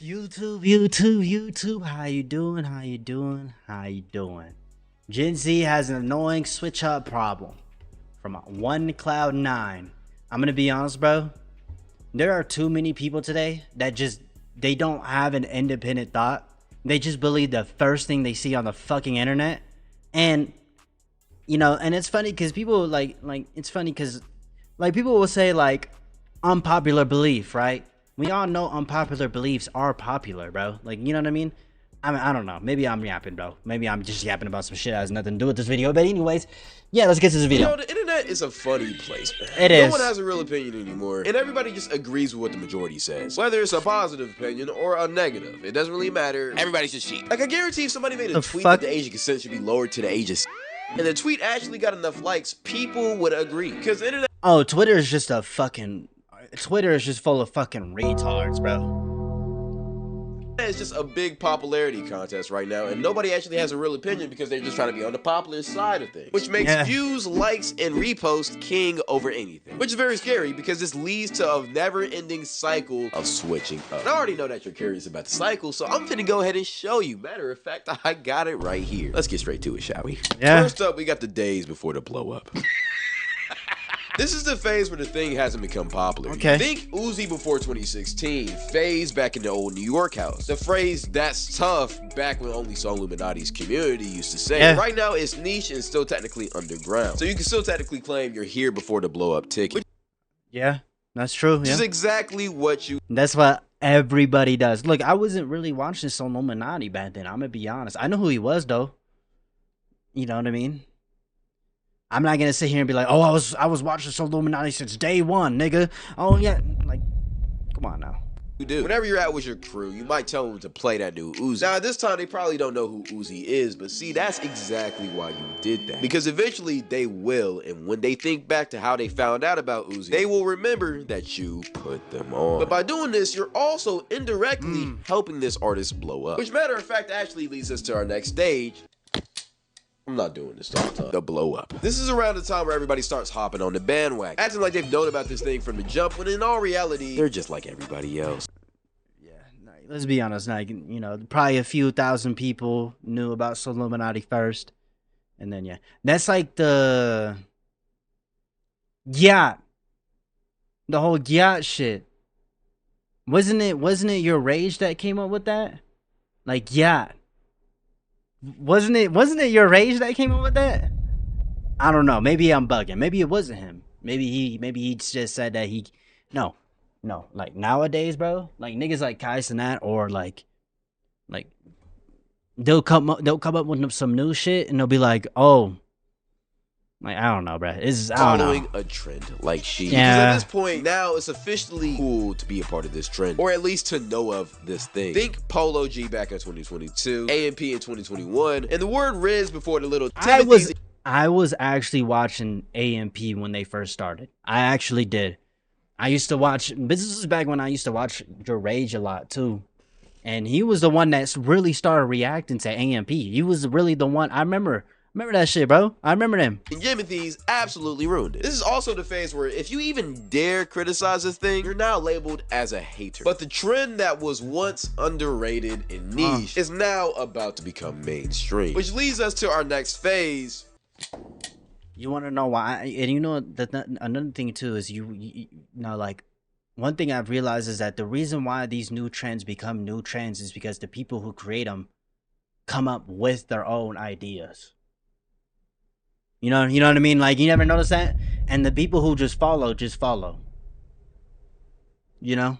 YouTube, how you doing? How you doing? How you doing? Gen Z has an annoying switch up problem from 1 to Cloud 9. I'm gonna be honest, bro. There are too many people today that they don't have an independent thought. They just believe the first thing they see on the fucking internet. And and it's funny because people it's funny because people will say like unpopular belief, right? We all know unpopular beliefs are popular, bro. Like, you know what I mean? I don't know. Maybe I'm yapping, bro. Maybe I'm just yapping about some shit that has nothing to do with this video. But anyways, yeah, let's get to this video. The internet is a funny place, man. It is. No one has a real opinion anymore, and everybody just agrees with what the majority says. Whether it's a positive opinion or a negative, it doesn't really matter. Everybody's just cheap. Like, I guarantee if somebody made a tweet that the age of consent should be lowered to the age of and the tweet actually got enough likes, people would agree. Because the internet... Oh, Twitter is just full of fucking retards, bro. It's just a big popularity contest right now, and nobody actually has a real opinion because they're just trying to be on the popular side of things, which makes views, likes, and reposts king over anything, which is very scary because this leads to a never-ending cycle of switching up. And I already know that you're curious about the cycle, so I'm finna go ahead and show you. Matter of fact, I got it right here. Let's get straight to it, shall we? Yeah. First up, we got the days before the blow up. This is the phase where the thing hasn't become popular. Okay. Think Uzi before 2016, phase back in the old New York house. The phrase, that's tough, back when only Soul Illuminati's community used to say. Right now, it's niche and still technically underground. So you can still technically claim you're here before the blow up ticket. Yeah, that's true. Which is exactly what you... That's what everybody does. Look, I wasn't really watching Soul Illuminati back then. I'm gonna be honest. I know who he was, though. You know what I mean? I'm not gonna sit here and be like, oh, I was watching Soul Illuminati since day one, nigga. Oh yeah, like, come on now. You do. Whenever you're out with your crew, you might tell them to play that new Uzi. Now, at this time, they probably don't know who Uzi is, but see, that's exactly why you did that. Because eventually, they will, and when they think back to how they found out about Uzi, they will remember that you put them on. But by doing this, you're also indirectly helping this artist blow up. Which, matter of fact, actually leads us to our next stage. I'm not doing this all the time. The blow up. This is around the time where everybody starts hopping on the bandwagon, acting like they've known about this thing from the jump, when in all reality, they're just like everybody else. Yeah, let's be honest. Like, probably a few thousand people knew about Soul Illuminati first, and then that's like the whole yacht shit. Wasn't it your rage that came up with that? Like yacht. Wasn't it your rage that came up with that? I don't know. Maybe I'm bugging. Maybe it wasn't him. Maybe he just said that no. Like nowadays, bro, like niggas like Kai Cenat or like they'll come up with some new shit and they'll be like, oh, like I don't know, bro. It's following a trend like she. Because at this point now, it's officially cool to be a part of this trend, or at least to know of this thing. Think Polo G back in 2022, AMP in 2021, and the word Riz before the little. I was actually watching AMP when they first started. I actually did. I used to watch. This is back when I used to watch Your Rage a lot too. And he was the one that really started reacting to AMP. He was really the one. I remember that shit, bro. I remember them. And Jimothy's absolutely ruined it. This is also the phase where if you even dare criticize this thing, you're now labeled as a hater. But the trend that was once underrated and niche is now about to become mainstream. Which leads us to our next phase. You want to know why? And another thing too is you know, like, one thing I've realized is that the reason why these new trends become new trends is because the people who create them come up with their own ideas. You know what I mean? Like, you never notice that? And the people who just follow. You know?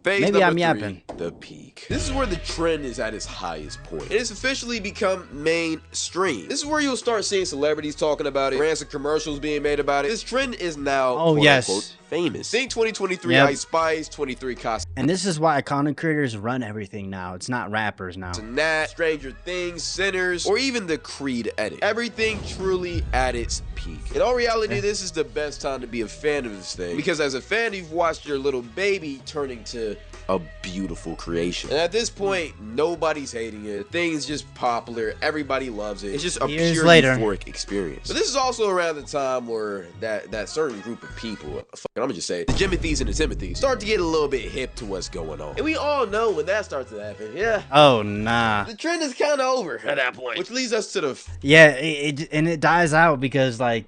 Phase Maybe I'm number yapping. 3, the peak. This is where the trend is at its highest point. It has officially become mainstream. This is where you'll start seeing celebrities talking about it, brands and commercials being made about it. This trend is now, quote-unquote, famous. Think 2023 Ice Spice, 23 Cost. And this is why content creators run everything now. It's not rappers now. Nat, Stranger Things, Sinners, or even the Creed edit. Everything truly at its peak. In all reality, this is the best time to be a fan of this thing, because as a fan, you've watched your little baby turning to a beautiful creation. And at this point, nobody's hating it. The thing's just popular. Everybody loves it. It's just a pure euphoric experience. But this is also around the time where that certain group of people, I'm gonna just say it, the Jimothy's and the Timothys, start to get a little bit hip to what's going on. And we all know when that starts to happen. Yeah. Oh, nah. The trend is kind of over at that point. Which leads us to the... Yeah, it dies out because, like,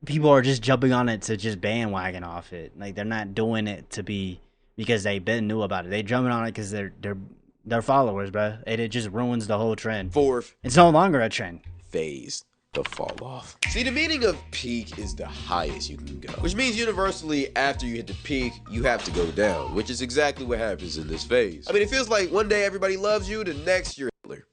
people are just jumping on it to just bandwagon off it. Like, they're not doing it to be because they knew about it. They jumping on it because they're followers, bro. And it just ruins the whole trend. Fourth, it's no longer a trend. Phase. The fall off. See, the meaning of peak is the highest you can go, which means universally after you hit the peak, you have to go down, which is exactly what happens in this phase. I mean, it feels like one day everybody loves you, the next you're Hitler.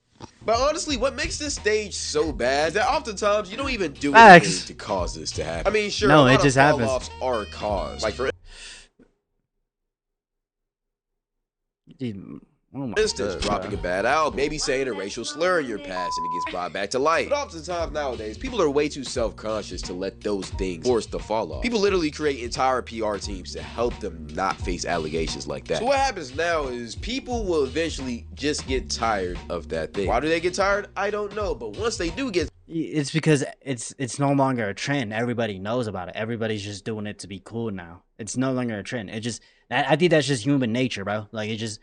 But honestly, what makes this stage so bad is that oftentimes you don't even do anything to cause this to happen. I mean, sure, no, a lot it just of happens. fall-offs are caused. Like for instance, dropping a bad album, maybe saying a racial slur in your past and it gets brought back to light. But oftentimes nowadays, people are way too self-conscious to let those things force the fall off. People literally create entire PR teams to help them not face allegations like that. So what happens now is people will eventually just get tired of that thing. Why do they get tired? I don't know. But once they do get... It's because it's no longer a trend. Everybody knows about it. Everybody's just doing it to be cool now. It's no longer a trend. I think that's just human nature, bro. Like, it just...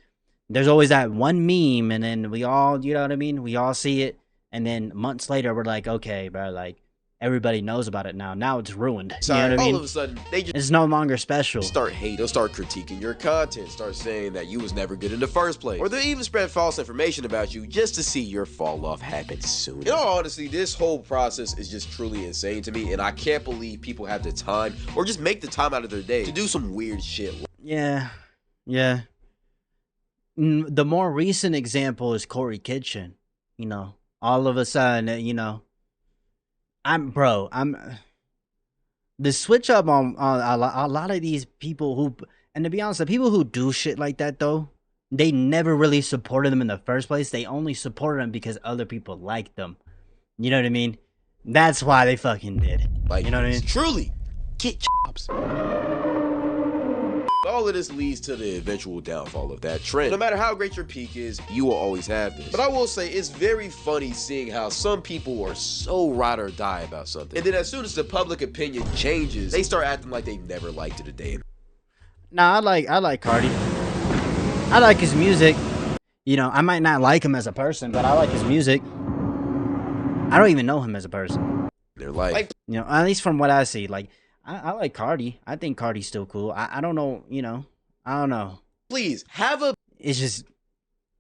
There's always that one meme, and then we all, you know what I mean? We all see it, and then months later, we're like, okay, bro, like, everybody knows about it now. Now it's ruined. You know what I mean? All of a sudden, it's no longer special. Start hate. They'll start critiquing your content, start saying that you was never good in the first place. Or they'll even spread false information about you just to see your fall off happen soon. In all honesty, this whole process is just truly insane to me, and I can't believe people have the time, or just make the time out of their day, to do some weird shit. Yeah. Yeah. The more recent example is Corey Kitchen. You know, all of a sudden, you know, the switch up on a lot of these people who, and to be honest, the people who do shit like that though, they never really supported them in the first place. They only supported them because other people liked them. You know what I mean? That's why they fucking did. Like, you know what I mean? Truly, get chops. All of this leads to the eventual downfall of that trend. No matter how great your peak is, you will always have this. But I will say, it's very funny seeing how some people are so ride or die about something, and then as soon as the public opinion changes, they start acting like they never liked it a day. Nah, I like Cardi. I like his music. You know, I might not like him as a person, but I like his music. I don't even know him as a person. They're like, you know, at least from what I see, like, I like Cardi. I think Cardi's still cool. I don't know, you know. I don't know. Please, have a... It's just...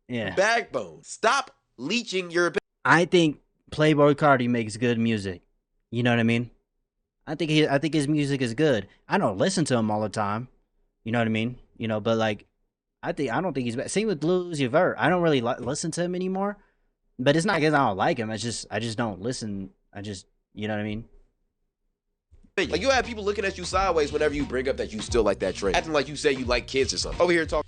Yeah. Backbone. Stop leeching your... I think Playboy Cardi makes good music. You know what I mean? I think his music is good. I don't listen to him all the time. You know what I mean? You know, but like... I don't think he's bad. Same with Lil Uzi Vert. I don't really listen to him anymore. But it's not because I don't like him. I just don't listen. You know what I mean? Like, you have people looking at you sideways whenever you bring up that you still like that trend, acting like you say you like kids or something. Over here talking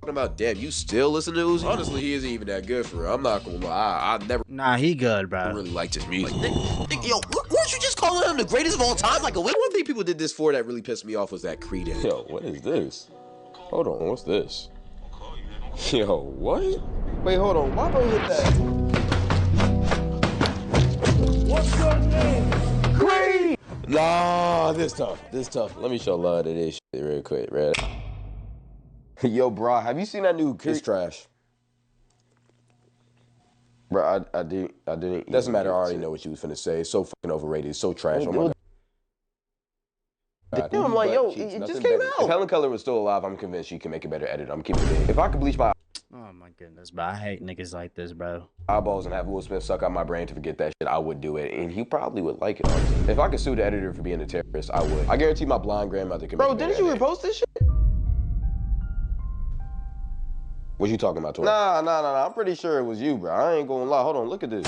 about, damn, you still listen to Uzi? Honestly, he isn't even that good for real. I'm not gonna lie. I never... Nah, he good, bro. Really liked his music. Like, yo, weren't you just calling him the greatest of all time? Like, one thing people did this for that really pissed me off was that Creed. Yo, what is this? Hold on, what's this? Yo, what? Wait, hold on. Why don't you hit that? What's your name? Creed! Nah, this tough. Let me show love to this shit real quick, man. Yo, bro, have you seen that new Creed? It's trash. Bro, I didn't. Doesn't matter. I already know what you was finna say. It's so fucking overrated. It's so trash. Oh my God. Damn, I'm like, yo, it just came out. If Helen Keller was still alive, I'm convinced she can make a better edit. I'm keeping it. If I could bleach my... Oh my goodness, bro. I hate niggas like this, bro. Eyeballs and have Will Smith suck out my brain to forget that shit, I would do it. And he probably would like it, honestly. If I could sue the editor for being a terrorist, I would. I guarantee my blind grandmother can make Bro, didn't you repost this shit? What you talking about, Tori? Nah. I'm pretty sure it was you, bro. I ain't gonna lie. Hold on, look at this.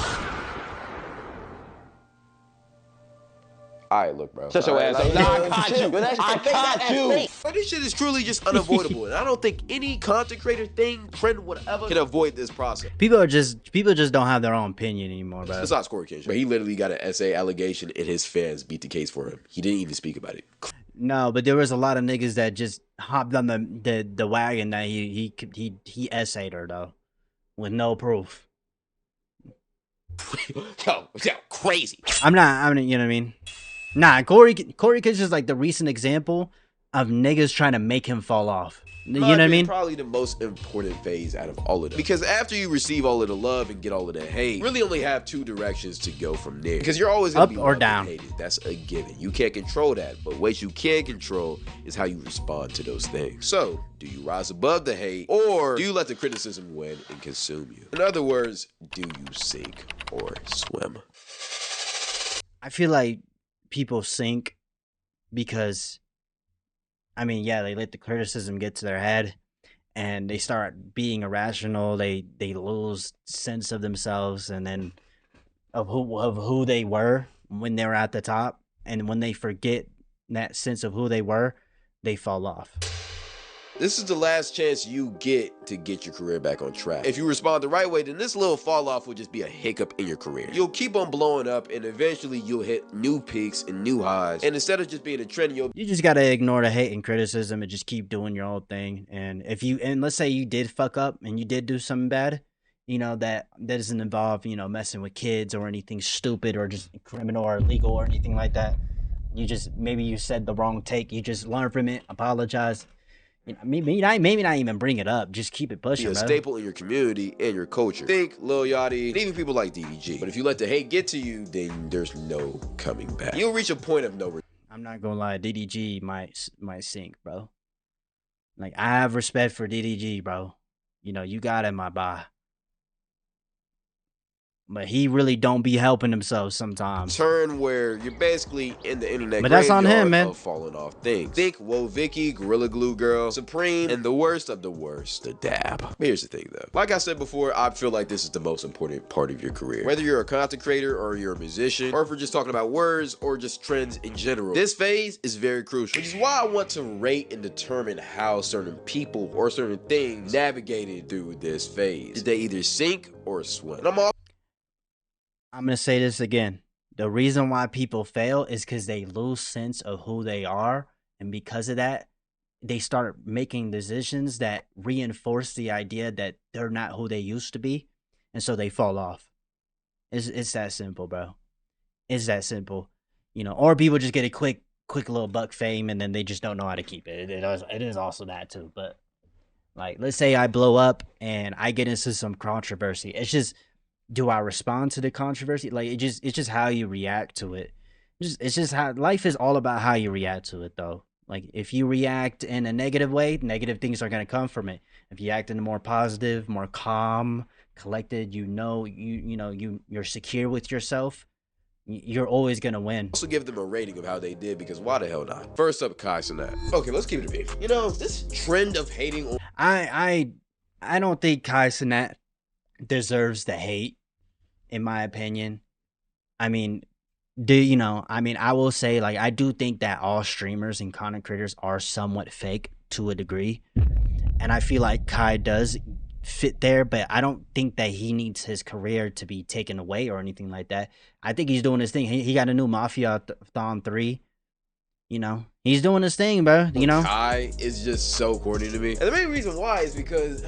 All right, look, bro. Shut your ass up. Nah, I caught you. I caught you. But this shit is truly just unavoidable, and I don't think any content creator, trend, whatever, can avoid this process. People just don't have their own opinion anymore, bro. Besides Corey Kitchen, but he literally got an essay allegation, and his fans beat the case for him. He didn't even speak about it. No, but there was a lot of niggas that just hopped on the wagon that he essayed her though, with no proof. Yo, crazy. I'm not, you know what I mean? Nah, Corey Kidd's just like the recent example of niggas trying to make him fall off. You know what I mean? Probably the most important phase out of all of them. Because after you receive all of the love and get all of the hate, you really only have two directions to go from there. Because you're always gonna Up be or loved down. and hated. That's a given. You can't control that, but what you can control is how you respond to those things. So, do you rise above the hate, or do you let the criticism win and consume you? In other words, do you sink or swim? I feel like people sink because, I mean, yeah, they let the criticism get to their head and they start being irrational. They lose sense of themselves and then of who they were when they were at the top. And when they forget that sense of who they were, they fall off. This is the last chance you get to get your career back on track. If you respond the right way, then this little fall off will just be a hiccup in your career. You'll keep on blowing up and eventually you'll hit new peaks and new highs. And instead of just being a trend, You just gotta ignore the hate and criticism and just keep doing your own thing. And let's say you did fuck up and you did do something bad, you know, that doesn't involve, you know, messing with kids or anything stupid or just criminal or illegal or anything like that. Maybe you said the wrong take. You just learn from it, apologize. You know, maybe not even bring it up. Just keep it pushing, be a bro. staple in your community and your culture. Think Lil Yachty, and even people like DDG. But if you let the hate get to you, then there's no coming back. You'll reach a point of no return. I'm not gonna lie, DDG might sink, bro. Like, I have respect for DDG, bro. You know, you got him, my boy. But he really don't be helping himself sometimes. Turn where you're basically in the internet. But that's on him, man. Of falling off things. Think Woah Vicky, Gorilla Glue Girl, Supreme, and the worst of the worst, the Dab. But here's the thing, though. Like I said before, I feel like this is the most important part of your career. Whether you're a content creator or you're a musician, or if we're just talking about words or just trends in general, this phase is very crucial. Which is why I want to rate and determine how certain people or certain things navigated through this phase. Did they either sink or swim? And I'm gonna say this again. The reason why people fail is because they lose sense of who they are, and because of that, they start making decisions that reinforce the idea that they're not who they used to be, and so they fall off. It's that simple, bro. It's that simple, you know. Or people just get a quick little buck fame, and then they just don't know how to keep it. It is also that too. But like, let's say I blow up and I get into some controversy. It's just, do I respond to the controversy? Like, it's just how you react to it. It's just how life is all about how you react to it, though. Like, if you react in a negative way, negative things are gonna come from it. If you act in a more positive, more calm, collected, you're secure with yourself, you're always gonna win. also give them a rating of how they did, because why the hell not? First up, Kai Cenat. Okay, let's keep it a beef. You know, this trend of hating on I don't think Kai Cenat deserves the hate, in my opinion. I mean, I will say, like, I do think that all streamers and content creators are somewhat fake to a degree, and I feel like Kai does fit there, but I don't think that he needs his career to be taken away or anything like that. I think he's doing his thing. He got a new Mafia Thon 3. You know, he's doing his thing, bro. You know, Kai is just so corny to me. And the main reason why is because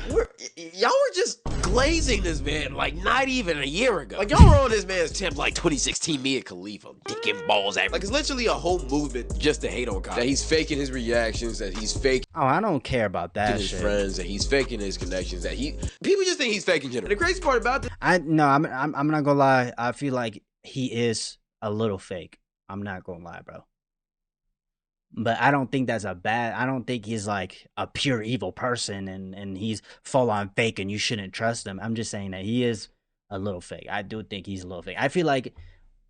y'all were just glazing this man like not even a year ago. Like, y'all were on this man's tip like 2016 Mia Khalifa, dick and balls. Like, it's literally a whole movement just to hate on Kai. That he's faking his reactions, that he's faking I don't care about that his shit. friends, that he's faking his connections, that people just think he's faking general. And the crazy part about this, I'm not gonna lie. I feel like he is a little fake. I'm not gonna lie, bro. But I don't think that's I don't think he's like a pure evil person and he's full on fake and you shouldn't trust him. I'm just saying that he is a little fake. I do think he's a little fake. I feel like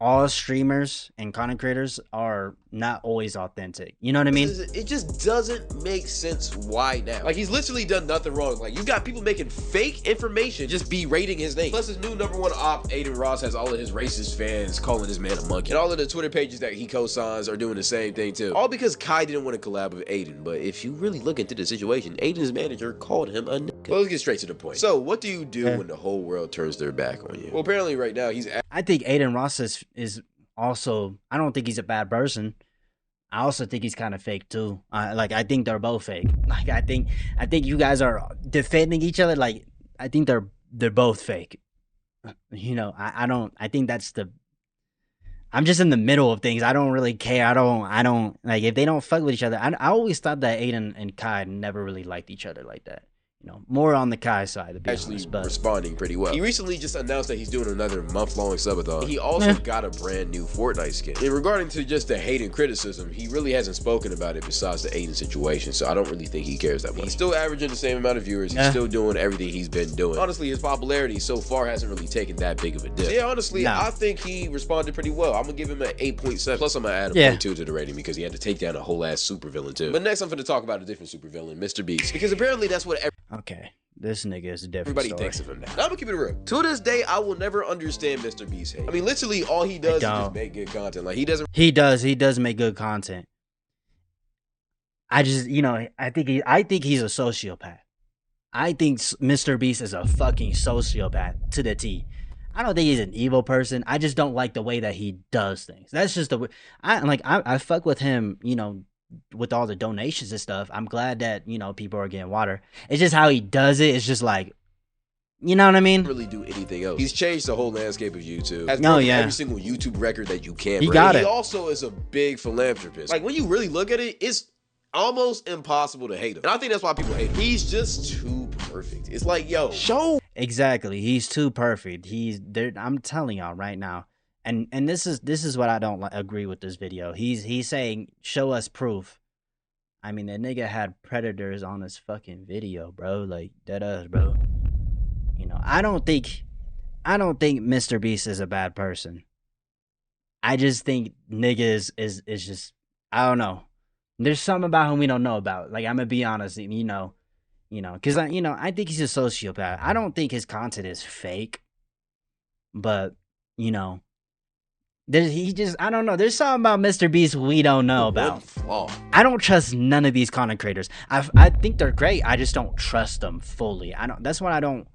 all streamers and content creators are not always authentic. You know what I mean? it just doesn't make sense. Why now? Like, he's literally done nothing wrong. Like, you got people making fake information just berating his name. Plus, his new #1 op, Aiden Ross, has all of his racist fans calling this man a monkey. And all of the Twitter pages that he co-signs are doing the same thing too. All because Kai didn't want to collab with Aiden. But if you really look into the situation, Aiden's manager called him a nigga. Well, let's get straight to the point. So, what do you do when the whole world turns their back on you? Well, apparently right now, I think Aiden Ross is also, I don't think he's a bad person. I also think he's kind of fake too. Like I think they're both fake. Like I think you guys are defending each other. Like I think they're both fake. You know, I don't. I think that's the. I'm just in the middle of things. I don't really care. I don't like if they don't fuck with each other. I always thought that Aiden and Kai never really liked each other like that. You know, more on the Kai side to be honest, but responding pretty well. He recently just announced that he's doing another month-long subathon. He also got a brand new Fortnite skin. And regarding to just the hate and criticism, he really hasn't spoken about it besides the Aiden situation, so I don't really think he cares that much. He's still averaging the same amount of viewers. He's still doing everything he's been doing. Honestly, his popularity so far hasn't really taken that big of a dip. So yeah, honestly, I think he responded pretty well. I'm gonna give him an 8.7. Plus, I'm gonna add a 0.2 to the rating because he had to take down a whole ass supervillain too. But next, I'm gonna talk about a different supervillain, Mr. Beast, because apparently that's what okay. This nigga is a different everybody story. thinks of him now. I'm gonna keep it real. To this day, I will never understand Mr. Beast's hate. I mean, literally, all he does is just make good content. Like, he doesn't. He does make good content. I just, you know, I think he's a sociopath. I think Mr. Beast is a fucking sociopath to the T. I don't think he's an evil person. I just don't like the way that he does things. That's just the way. I fuck with him, you know, with all the donations and stuff. I'm glad that, you know, people are getting water. It's just how he does it. It's just like, you know what I mean? Really do anything else. He's changed the whole landscape of YouTube. Has broken every single YouTube record that you can. He got it. He also is a big philanthropist. Like, when you really look at it, it's almost impossible to hate him. And I think that's why people hate him. He's just too perfect. It's like, yo, show. Exactly. He's too perfect. He's there. I'm telling y'all right now. And this is what I don't agree with this video. He's saying, show us proof. I mean, that nigga had predators on his fucking video, bro. Like, that bro. You know, I don't think Mr. Beast is a bad person. I just think nigga is just, I don't know. There's something about him we don't know about. Like, I'm gonna be honest, you know, because I think he's a sociopath. I don't think his content is fake, but you know. I don't know. There's something about Mr. Beast we don't know about. I don't trust none of these content creators. I think they're great. I just don't trust them fully. That's what I don't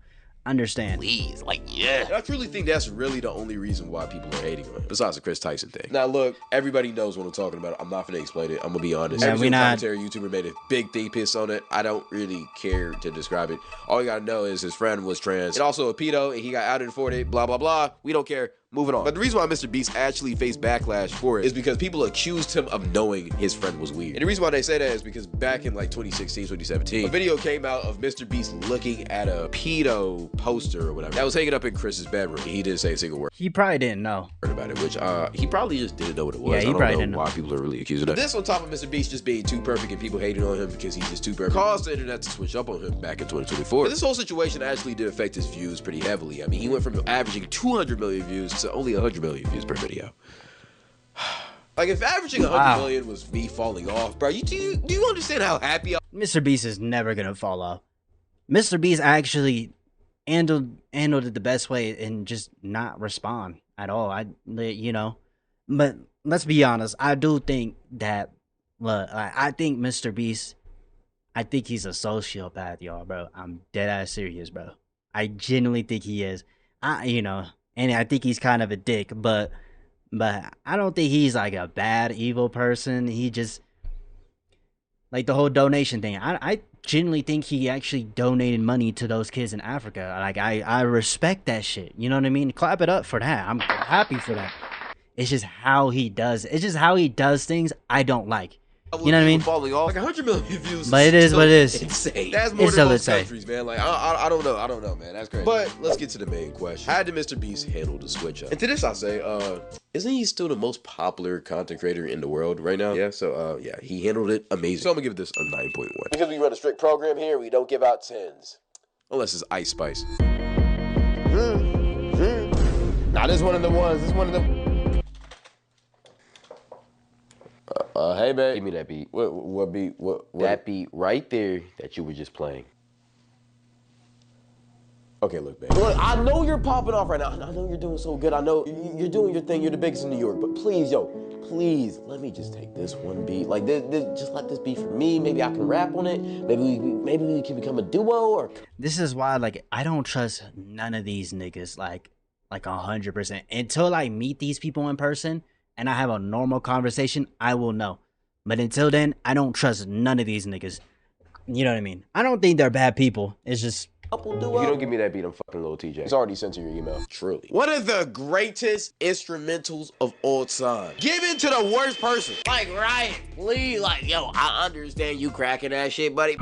understand. Please, like, yeah. I truly think that's really the only reason why people are hating on him, besides the Chris Tyson thing. Now, look, everybody knows what I'm talking about. I'm not gonna explain it. I'm gonna be honest. Every commentary YouTuber made a big thing piss on it. I don't really care to describe it. All you gotta know is his friend was trans and also a pedo, and he got outed for it. Blah blah blah. We don't care. Moving on. But the reason why Mr. Beast actually faced backlash for it is because people accused him of knowing his friend was weird. And the reason why they say that is because back in like 2016, 2017, a video came out of Mr. Beast looking at a pedo poster or whatever that was hanging up in Chris's bedroom. He didn't say a single word. He probably didn't know about it, which he probably just didn't know what it was. Yeah, he probably didn't know why people are really accusing him. This on top of Mr. Beast just being too perfect and people hating on him because he's just too perfect caused the internet to switch up on him back in 2024. But this whole situation actually did affect his views pretty heavily. I mean, he went from averaging 200 million views to only 100 million views per video. Like, if averaging 100 million was me falling off, bro, do you understand how happy Mr. Beast is never gonna fall off. Mr. Beast actually handled it the best way and just not respond at all. You know, but let's be honest. I do think that. Look, I think Mr. Beast. I think he's a sociopath, y'all, bro. I'm dead ass serious, bro. I genuinely think he is. You know. And I think he's kind of a dick, but I don't think he's like a bad, evil person. He just, like the whole donation thing. I genuinely think he actually donated money to those kids in Africa. Like, I respect that shit. You know what I mean? Clap it up for that. I'm happy for that. It's just how he does. It's just how he does things I don't like. You know what I mean? Falling off like 100 million views. But it is what it is. Insane. That's more than most countries, man. Like, I don't know, man. That's crazy. But let's get to the main question. How did Mr. Beast handle the switch up? And to this, I say, isn't he still the most popular content creator in the world right now? Yeah. So, yeah, he handled it amazing. So I'm gonna give this a 9.1 because we run a strict program here. We don't give out 10s unless it's Ice Spice. Now this is one of the ones. This is one of the. Hey, babe. Give me that beat. What beat? What? That beat right there that you were just playing. Okay, look, babe. Look, I know you're popping off right now. I know you're doing so good. I know you're doing your thing. You're the biggest in New York. But please, please, let me just take this one beat. Like, just let this be for me. Maybe I can rap on it. Maybe we can become a duo. Or this is why, like, I don't trust none of these niggas. Like 100% until I meet these people in person. And I have a normal conversation, I will know. But until then, I don't trust none of these niggas. You know what I mean? I don't think they're bad people. It's just... If you don't give me that beat, I'm fucking Lil TJ. It's already sent to your email. Truly. One of the greatest instrumentals of all time. Given to the worst person. Like, Ryan, please, like, yo, I understand you cracking that shit, buddy.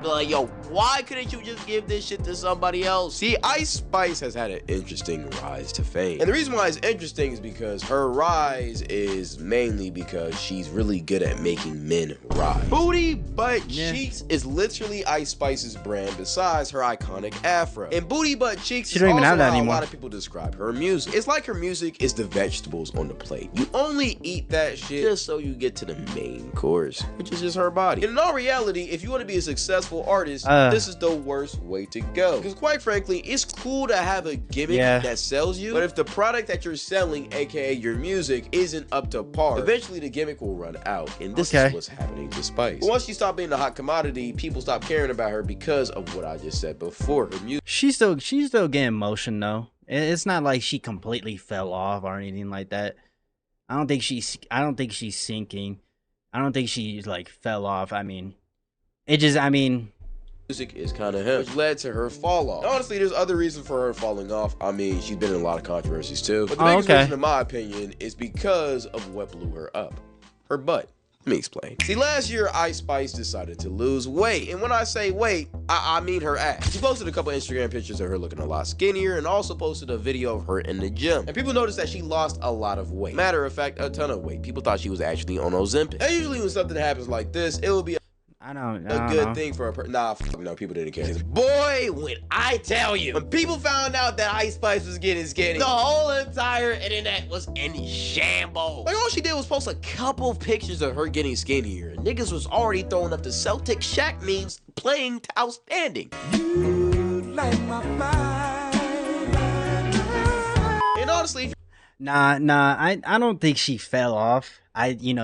Like, yo, why couldn't you just give this shit to somebody else? See, Ice Spice has had an interesting rise to fame. And the reason why it's interesting is because her rise is mainly because she's really good at making men rise. Booty Butt Cheeks is literally Ice Spice's brand besides her iconic afro. And Booty Butt Cheeks is also how a lot of people describe her music. It's like her music is the vegetables on the plate. You only eat that shit just so you get to the main course, which is just her body. And in all reality, if you want to be a successful artist, this is the worst way to go. Because quite frankly, it's cool to have a gimmick that sells you, but if the product that you're selling, aka your music, isn't up to par, eventually the gimmick will run out. And this is what's happening to Spice. But once you stop being a hot commodity, people stop caring about her because of what I just said before. Her music. She's still getting motion though. It's not like she completely fell off or anything like that. I don't think she's sinking. I don't think she like fell off. I mean, music is kind of him, which led to her fall off. And honestly, there's other reasons for her falling off. I mean, she's been in a lot of controversies too. But the biggest reason, in my opinion, is because of what blew her up. Her butt. Let me explain. See, last year, Ice Spice decided to lose weight. And when I say weight, I mean her ass. She posted a couple Instagram pictures of her looking a lot skinnier and also posted a video of her in the gym. And people noticed that she lost a lot of weight. Matter of fact, a ton of weight. People thought she was actually on Ozempic. And usually when something happens like this, it will be a good thing for a person. Nah, no, people didn't care. Boy, when I tell you, when people found out that Ice Spice was getting skinny, the whole entire internet was in shambles. Like, all she did was post a couple of pictures of her getting skinnier. Niggas was already throwing up the Celtic Shaq memes, playing to outstanding. You like my vibe. And honestly, Nah, I don't think she fell off.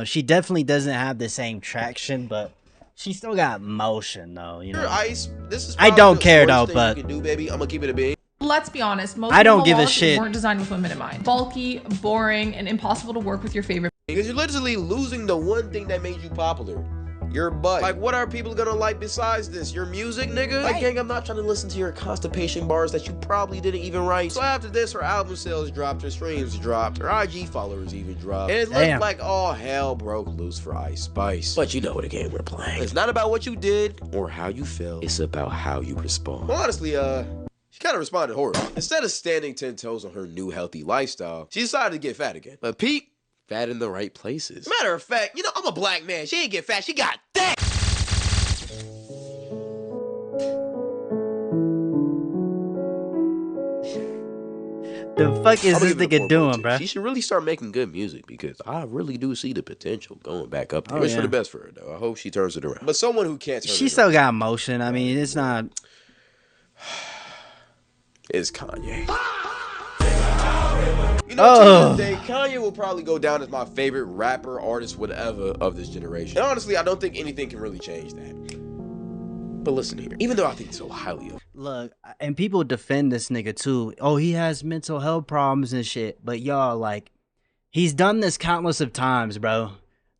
She definitely doesn't have the same traction, but she still got motion though, you know. Ice, this is I don't care though, but you can do, baby. I'm gonna keep it a bean. Let's be honest, most I don't give a shit. Weren't designed with women in mind. Bulky, boring, and impossible to work with your favorite. Because you're literally losing the one thing that made you popular. Your butt. Like, what are people gonna like besides this? Your music, nigga? Like, gang, I'm not trying to listen to your constipation bars that you probably didn't even write. So after this, her album sales dropped, her streams dropped, her IG followers even dropped. And it looked like all hell broke loose for Ice Spice. But you know what game we're playing. It's not about what you did or how you felt. It's about how you respond. Well, honestly, she kind of responded horribly. Instead of standing 10 toes on her new healthy lifestyle, she decided to get fat again. But Pete, fat in the right places. Matter of fact, I'm a black man. She ain't get fat, she got thick. The fuck is this nigga doing, bro? She should really start making good music because I really do see the potential going back up there. Wish for the best for her, though. I hope she turns it around. But someone who can't turn it around. She still got motion. I mean, it's not... It's Kanye. To this day, Kanye will probably go down as my favorite rapper, artist, whatever of this generation. And honestly, I don't think anything can really change that. But listen here, even though I think so highly of... Look, and people defend this nigga too. Oh, he has mental health problems and shit. But y'all, like, he's done this countless of times, bro.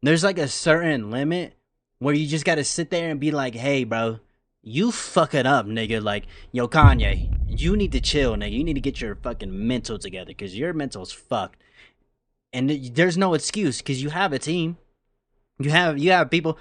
There's like a certain limit where you just gotta sit there and be like, hey, bro, you fucking up, nigga. Like, yo, Kanye, you need to chill, nigga. You need to get your fucking mental together because your mental's fucked. And there's no excuse because you have a team. You have people.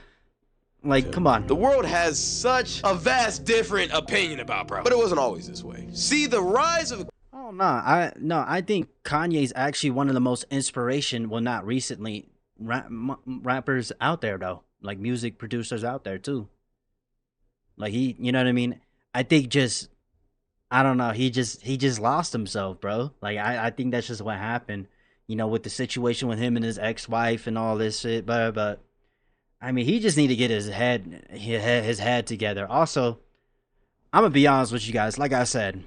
Like, come on. The world has such a vast different opinion about bro. But it wasn't always this way. See, the rise of... Oh, no. I think Kanye's actually one of the most inspiration, well, not recently, rappers out there, though. Like, music producers out there, too. Like, you know what I mean? I think I don't know. He just lost himself, bro. Like, I think that's just what happened, with the situation with him and his ex-wife and all this shit, but I mean, he just need to get his head together. Also, I'm gonna be honest with you guys. Like I said,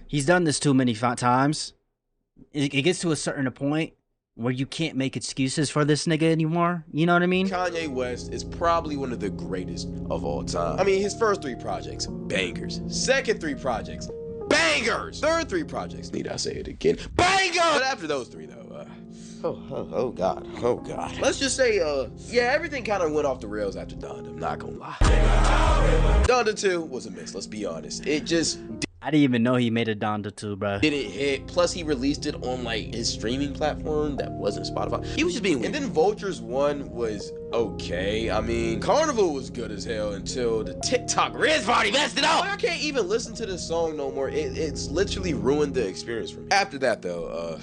he's done this too many times. It gets to a certain point where you can't make excuses for this nigga anymore. You know what I mean? Kanye West is probably one of the greatest of all time. I mean, his first 3 projects, bangers. Second 3 projects, bangers. Third 3 projects, need I say it again, bangers. But after those 3, though, Oh God. Oh God. Let's just say, yeah, everything kind of went off the rails after Donda. I'm not gonna lie. Donda 2 was a miss. Let's be honest. It just I didn't even know he made a Donda 2, bro. didn't hit. Plus, he released it on like his streaming platform that wasn't Spotify. He was just being weird. And then Vultures 1 was okay. I mean, Carnival was good as hell until the TikTok Riz party messed it up. I can't even listen to this song no more. It's literally ruined the experience for me. After that, though,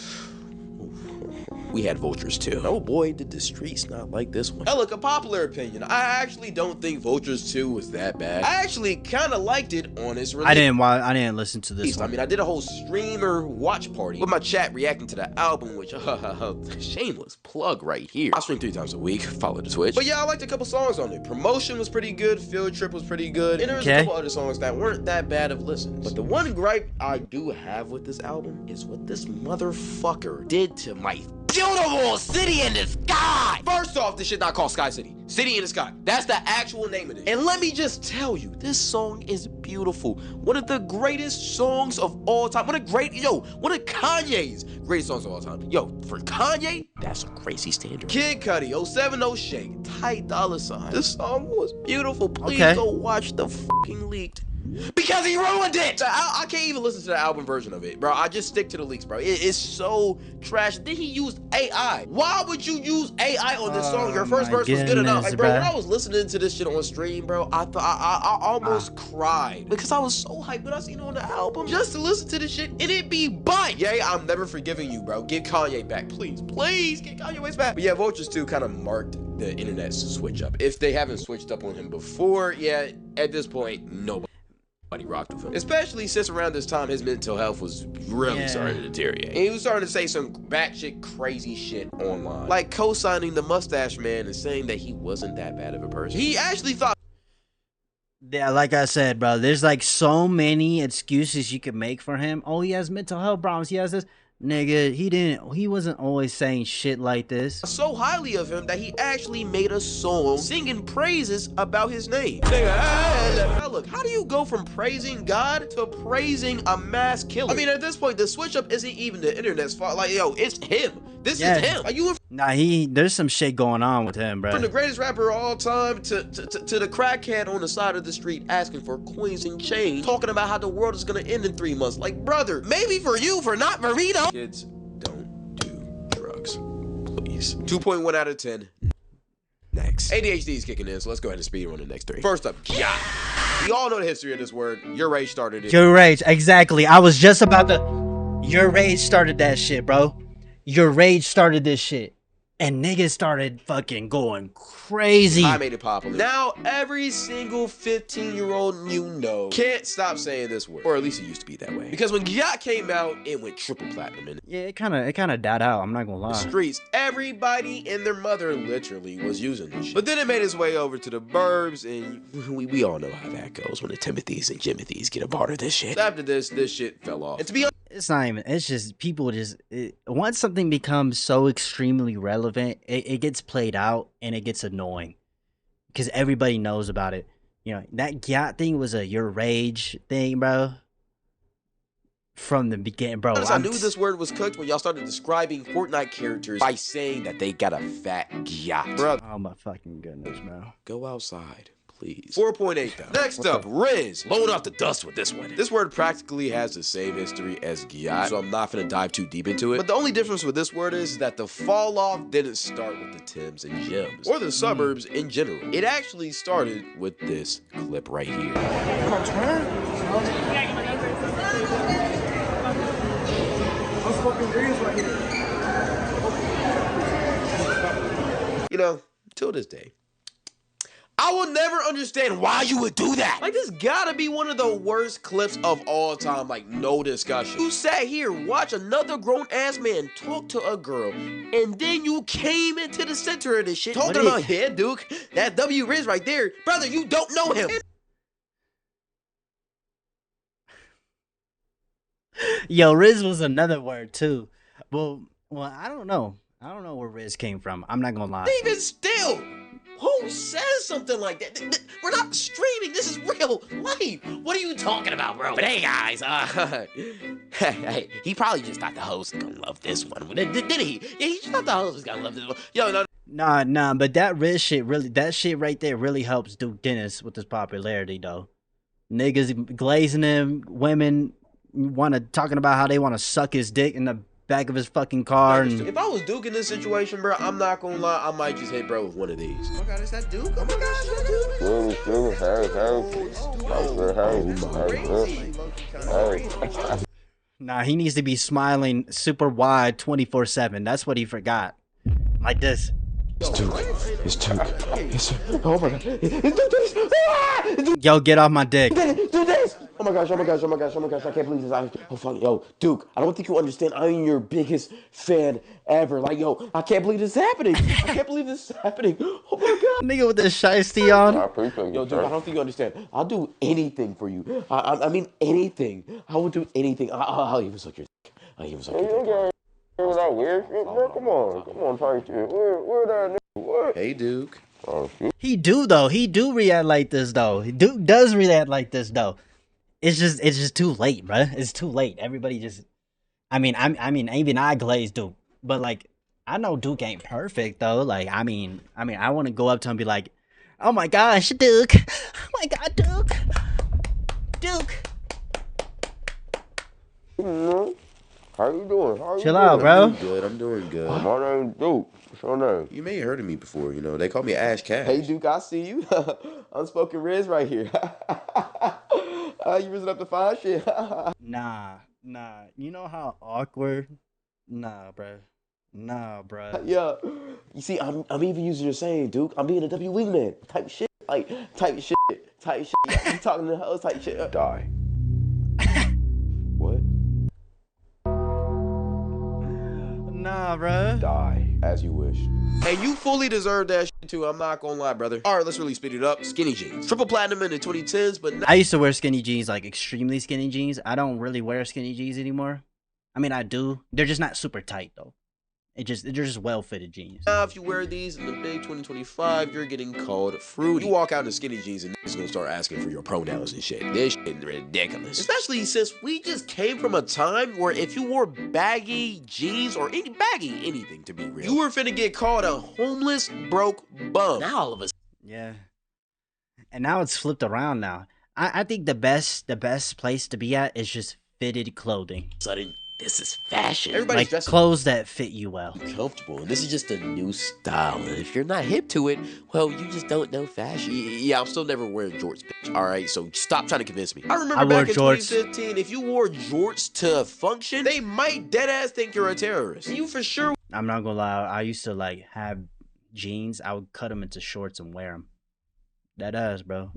we had Vultures 2. Oh boy, did the streets not like this one. Now look, a popular opinion. I actually don't think Vultures 2 was that bad. I actually kind of liked it on its release. I didn't listen to this one. I mean, I did a whole streamer watch party with my chat reacting to the album, which, shameless plug right here. I stream 3 times a week, follow the Twitch. But yeah, I liked a couple songs on it. Promotion was pretty good, Field Trip was pretty good, and there was a couple other songs that weren't that bad of listens. But the one gripe I do have with this album is what this motherfucker did to my beautiful City in the Sky. First off, this shit not called Sky City. City in the Sky. That's the actual name of it. And let me just tell you, this song is beautiful. One of the greatest songs of all time. One of Kanye's greatest songs of all time. Yo, for Kanye, that's a crazy standard. Kid Cudi, 070 Shake, Ty Dolla $ign. This song was beautiful. Please go watch the fucking leaked. Because he ruined it! I can't even listen to the album version of it, bro. I just stick to the leaks, bro. It's so trash. Then he used AI. Why would you use AI on this song? Your first verse was good enough. Like, bro, when I was listening to this shit on stream, bro, I thought I almost cried. Because I was so hyped when I seen it on the album. Just to listen to this shit, and it be bite. Yeah, I'm never forgiving you, bro. Get Kanye back, please. Please, get Kanye West back. But yeah, Vultures 2 kind of marked the internet's switch up. If they haven't switched up on him before, yeah, at this point, nobody rocked with him. Especially since around this time his mental health was really starting to deteriorate. And he was starting to say some batshit crazy shit online. Like co-signing the Mustache Man and saying that he wasn't that bad of a person. He actually thought. Yeah, like I said, bro, there's like so many excuses you could make for him. Oh, he has mental health problems. He has this. Nigga, he wasn't always saying shit like this. So highly of him that he actually made a song singing praises about his name. Now look, how do you go from praising God to praising a mass killer? I mean, at this point, the switch up isn't even the internet's fault. Like, yo, it's him. This is him. Are you? Nah, there's some shit going on with him, bro. From the greatest rapper of all time to the crackhead on the side of the street asking for coins and change, talking about how the world is gonna end in 3 months. Like, brother, maybe for you, for not me though. Kids, don't do drugs, please. 2.1 out of 10. Next. ADHD is kicking in, so let's go ahead and speed run the next 3. First up, yeah. We all know the history of this word. Your rage started it. Your rage, exactly. I was just about to. Your rage started that shit, bro. Your rage started this shit. And niggas started fucking going crazy. I made it popular. Now, every single 15-year-old you know can't stop saying this word. Or at least it used to be that way. Because when Yacht came out, it went triple platinum. Yeah, it kind of died out. I'm not gonna lie. The streets, everybody and their mother literally was using this shit. But then it made its way over to the burbs, and we all know how that goes when the Timothys and Jimothys get a part of this shit. After this shit fell off. And to be honest, it's not even, it's just people once something becomes so extremely relevant, it gets played out and it gets annoying because everybody knows about it. You know, that yacht thing was your rage thing, bro. From the beginning, bro. I knew this word was cooked when y'all started describing Fortnite characters by saying that they got a fat yacht. Bro. Oh my fucking goodness, bro. Go outside. Please. 4.8 though. Next up, Riz. Blowing off the dust with this one. This word practically has the same history as Giat, so I'm not gonna dive too deep into it. But the only difference with this word is that the fall off didn't start with the Tims and Gems, or the suburbs in general. It actually started with this clip right here. You know, till this day, I will never understand why you would do that. Like, this gotta be one of the worst clips of all time, like, no discussion. You sat here, watch another grown-ass man talk to a girl, and then you came into the center of this shit, talking about, yeah, Duke, that W Riz right there. Brother, you don't know him. Yo, Riz was another word, too. Well, I don't know. I don't know where Riz came from. I'm not gonna lie. Even still, who Who says something like that? We're not streaming. This is real life. What are you talking about, bro? But hey, guys, hey, he probably just thought the host was gonna love this one. Did he? Yeah, he just thought the host was gonna love this one. Yo, no. Nah, but that shit right there really helps Duke Dennis with his popularity, though. Niggas glazing him, women talking about how they want to suck his dick in the back of his fucking car. And if I was Duke in this situation, bro, I'm not gonna lie, I might just hit bro with one of these. Oh my god, is that Duke? Oh my god, is that Duke? nah, he needs to be smiling super wide 24/7. That's what he forgot. Like this. It's Duke. It's Duke. Oh my god. It's Duke. Yo, get off my dick. Do this. Oh my gosh. I can't believe this. Oh fuck. Yo, Duke, I don't think you understand. I'm your biggest fan ever. Like, yo, I can't believe this is happening. I can't believe this is happening. Oh my god. Nigga with the shiesty on. Yo, Duke, I don't think you understand. I'll do anything for you. I mean anything. I will do anything. I'll even suck your dick. I'll even suck your dick. That weird shit, bro. Come on, type shit. Where that nigga? What? Hey, Duke. Oh, shit. He do react like this though. Duke does react like this though. It's just too late, bruh. It's too late. Everybody just, I mean, even I glaze Duke, but like, I know Duke ain't perfect though. Like, I mean, I want to go up to him and be like, oh my gosh, Duke. Oh my god, Duke. How you doing? Chill out, bro. I'm doing good. My name's Duke. What's your name? You may have heard of me before, you know. They call me Ash Cash. Hey, Duke, I see you. Unspoken Riz right here. You risen up to fine shit. Nah. You know how awkward? Nah, bro. Yeah. You see, I'm even using your saying, Duke. I'm being a W wingman type shit. Like, type shit. You talking to the hoes type shit. Die. What? Nah, bro. Die. As you wish. And you fully deserve that shit too, I'm not gonna lie, brother. Alright, let's really speed it up. Skinny jeans. Triple platinum in the 2010s, but I used to wear skinny jeans, like extremely skinny jeans. I don't really wear skinny jeans anymore. I mean, I do. They're just not super tight though. They're just well-fitted jeans. now if you wear these in the big 2025, you're getting called fruity. You walk out in skinny jeans and niggas gonna start asking for your pronouns and shit. This shit is ridiculous. Especially since we just came from a time where if you wore baggy jeans or anything to be real, you were finna get called a homeless, broke bum. Now all of us. Yeah. And now it's flipped around now. I think the best place to be at is just fitted clothing. Sudden, this is fashion. Like Everybody's dressing clothes that fit you well. comfortable, and this is just a new style. And if you're not hip to it, well, you just don't know fashion. Yeah, I'm still never wearing jorts, bitch. All right, so stop trying to convince me. I remember I wore back in jorts. 2015, if you wore jorts to function, they might dead ass think you're a terrorist. You for sure. I'm not gonna lie. I used to like have jeans. I would cut them into shorts and wear them. That does, bro.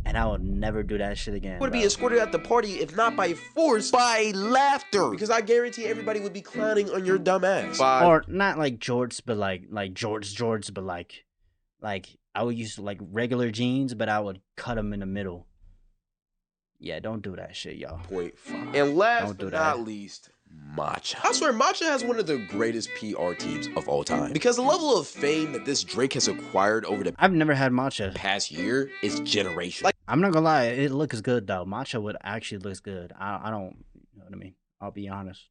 And I would never do that shit again. Would be bro. escorted at the party, if not by force, by laughter. Because I guarantee everybody would be clowning on your dumb ass. Or not like jorts, but like jorts, but like I would use like regular jeans, but I would cut them in the middle. Yeah, don't do that shit, y'all. 0.5. And last Don't do but that. not least, Matcha. I swear, Matcha has one of the greatest PR teams of all time. Because the level of fame that this drink has acquired over the I've never had matcha. past year is generational. Like, I'm not gonna lie, it looks good though. Matcha would actually looks good. I don't, you know what I mean? I'll be honest.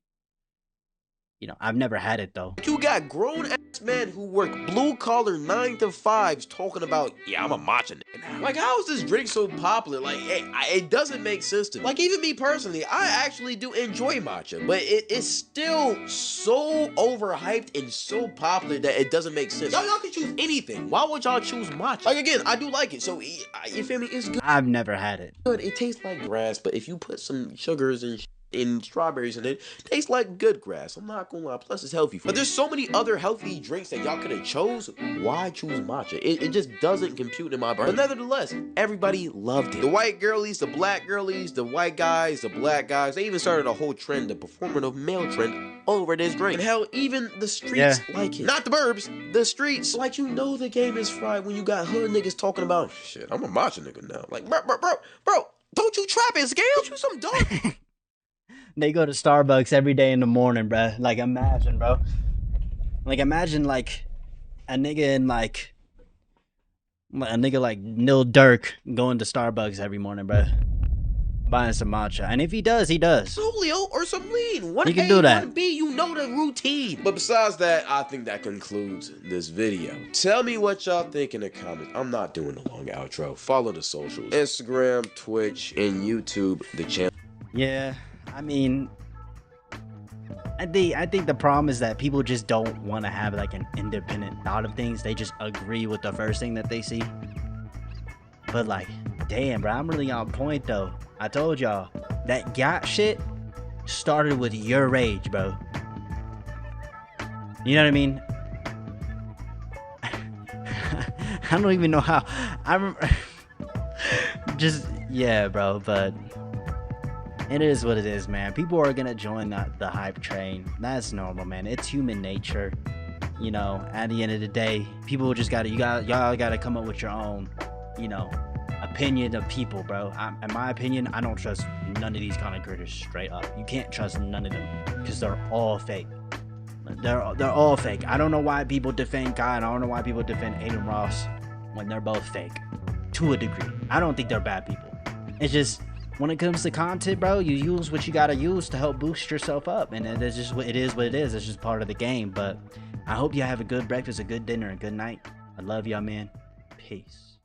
You know, I've never had it though. you got grown-ass men who work blue-collar 9-to-5s talking about, yeah, I'm a matcha nigga now. Like, how is this drink so popular? Like, it doesn't make sense to me. Like, even me personally, I actually do enjoy matcha, but it's still so overhyped and so popular that it doesn't make sense. Y'all can choose anything. Why would y'all choose matcha? Like, again, I do like it, so, you feel me? It's good. I've never had it. It tastes like grass, but if you put some sugars and strawberries in it, tastes like good grass. I'm not gonna lie. Plus, it's healthy. But there's so many other healthy drinks that y'all could have chose. Why choose matcha? It just doesn't compute in my brain. But nevertheless, everybody loved it. The white girlies, the black girlies, the white guys, the black guys. They even started a whole trend, the performative male trend, over this drink. And hell, even the streets like it. Not the burbs, the streets. Like, you know the game is fried when you got hood niggas talking about, shit, I'm a matcha nigga now. Like, bro, don't you trap and scale? Don't you some dog? They go to Starbucks every day in the morning, bruh. Like, imagine, bro. Like, imagine, like, a nigga in, like, A nigga like Lil Durk going to Starbucks every morning, bro, buying some matcha. And if he does, he does. Julio or some lean. One He can A, do that. one B, you know the routine. But besides that, I think that concludes this video. Tell me what y'all think in the comments. I'm not doing a long outro. Follow the socials. Instagram, Twitch, and YouTube, the channel. Yeah, I mean, I think the problem is that people just don't want to have like an independent thought of things. They just agree with the first thing that they see. But like, damn, bro, I'm really on point though. I told y'all that yacht shit started with your rage, bro. You know what I mean? I don't even know how. I remember. Just yeah, bro. But it is what it is, man. People are gonna join the hype train. That's normal, man. It's human nature. You know, at the end of the day, people just y'all gotta come up with your own, you know, opinion of people, bro. In my opinion, I don't trust none of these content creators straight up. You can't trust none of them because they're all fake. They're all fake. I don't know why people defend Kai, and I don't know why people defend Aiden Ross when they're both fake to a degree. I don't think they're bad people. It's just when it comes to content, bro, you use what you gotta use to help boost yourself up, and it is just what it is. It's just part of the game. But I hope you have a good breakfast, a good dinner, a good night. I love y'all, man. Peace.